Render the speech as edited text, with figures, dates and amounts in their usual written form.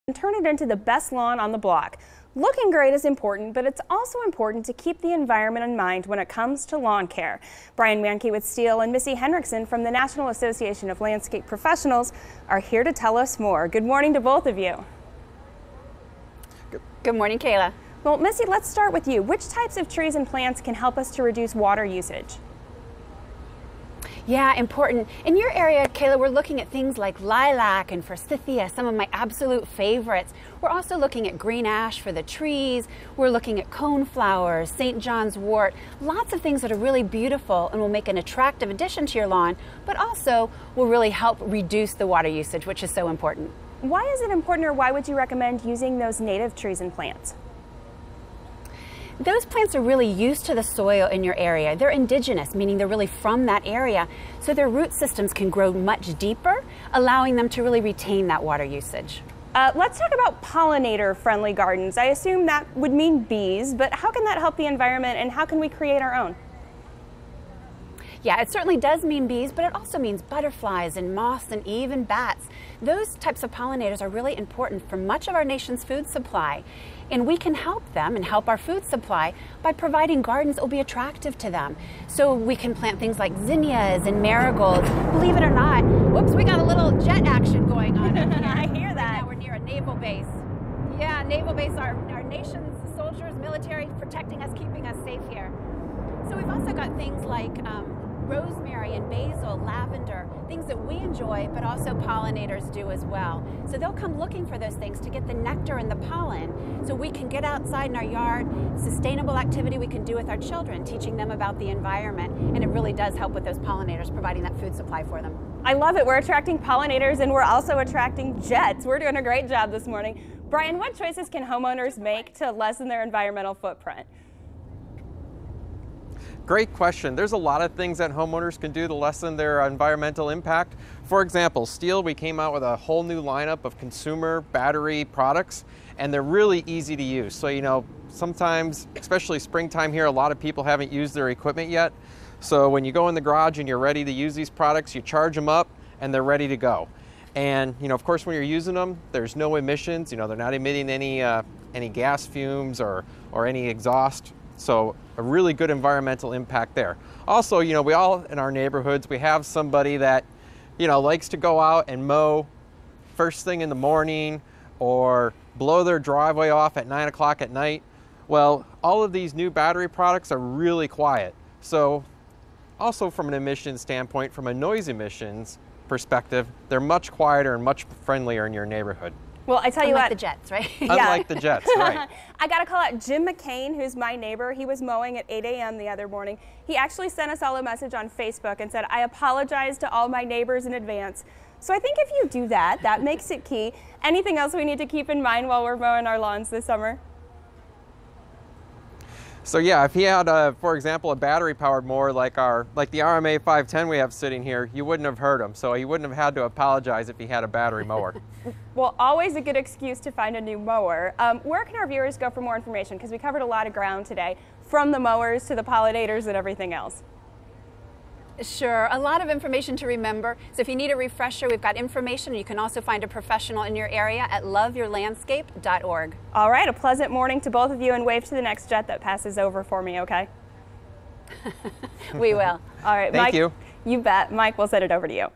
and turn it into the best lawn on the block. Looking great is important, but it's also important to keep the environment in mind when it comes to lawn care. Brian Mankey with Steele and Missy Henriksen from the National Association of Landscape Professionals are here to tell us more. Good morning to both of you. Good morning, Kayla. Well, Missy, let's start with you. Which types of trees and plants can help us to reduce water usage? Yeah, important. In your area, Kayla, we're looking at things like lilac and forsythia, some of my absolute favorites. We're also looking at green ash for the trees. We're looking at coneflowers, St. John's wort, lots of things that are really beautiful and will make an attractive addition to your lawn, but also will really help reduce the water usage, which is so important. Why is it important, or why would you recommend using those native trees and plants? Those plants are really used to the soil in your area. They're indigenous, meaning they're really from that area, so their root systems can grow much deeper, allowing them to really retain that water usage. Let's talk about pollinator-friendly gardens. I assume that would mean bees, but how can that help the environment, and how can we create our own? Yeah, it certainly does mean bees, but it also means butterflies and moths and even bats. Those types of pollinators are really important for much of our nation's food supply. And we can help them and help our food supply by providing gardens that will be attractive to them. So we can plant things like zinnias and marigolds. Believe it or not, whoops, we got a little jet action going on up here. I hear that. Right now we're near a naval base. Yeah, naval base, our nation's soldiers, military, protecting us, keeping us safe here. So we've also got things like rosemary and basil, lavender, things that we enjoy, but also pollinators do as well. So they'll come looking for those things to get the nectar and the pollen, so we can get outside in our yard, sustainable activity we can do with our children, teaching them about the environment, and it really does help with those pollinators, providing that food supply for them. I love it. We're attracting pollinators, and we're also attracting jets. We're doing a great job this morning. Brian, what choices can homeowners make to lessen their environmental footprint? Great question. There's a lot of things that homeowners can do to lessen their environmental impact. For example, Steele, we came out with a whole new lineup of consumer battery products, and they're really easy to use. So, you know, sometimes, especially springtime here, a lot of people haven't used their equipment yet. So when you go in the garage and you're ready to use these products, you charge them up and they're ready to go. And, you know, of course, when you're using them, there's no emissions. You know, they're not emitting any gas fumes or any exhaust. So a really good environmental impact there. Also, you know, we all in our neighborhoods, we have somebody that, you know, likes to go out and mow first thing in the morning or blow their driveway off at 9 o'clock at night. Well, all of these new battery products are really quiet. So also from an emissions standpoint, from a noise emissions perspective, they're much quieter and much friendlier in your neighborhood. Well, I tell you Unlike what. the jets, right? Unlike the jets, right. I got to call out Jim McCain, who's my neighbor. He was mowing at 8 a.m. the other morning. He actually sent us all a message on Facebook and said, I apologize to all my neighbors in advance. So I think if you do that, that makes it key. Anything else we need to keep in mind while we're mowing our lawns this summer? So yeah, if he had, for example, a battery-powered mower like the RMA 510 we have sitting here, you wouldn't have heard him. So he wouldn't have had to apologize if he had a battery mower. Well, always a good excuse to find a new mower. Where can our viewers go for more information? Because we covered a lot of ground today, from the mowers to the pollinators and everything else. Sure, a lot of information to remember. So if you need a refresher, we've got information. You can also find a professional in your area at loveyourlandscape.org. All right, a pleasant morning to both of you, and wave to the next jet that passes over for me, okay? We will. All right, Thank Mike. you. You bet. Mike, we'll send it over to you.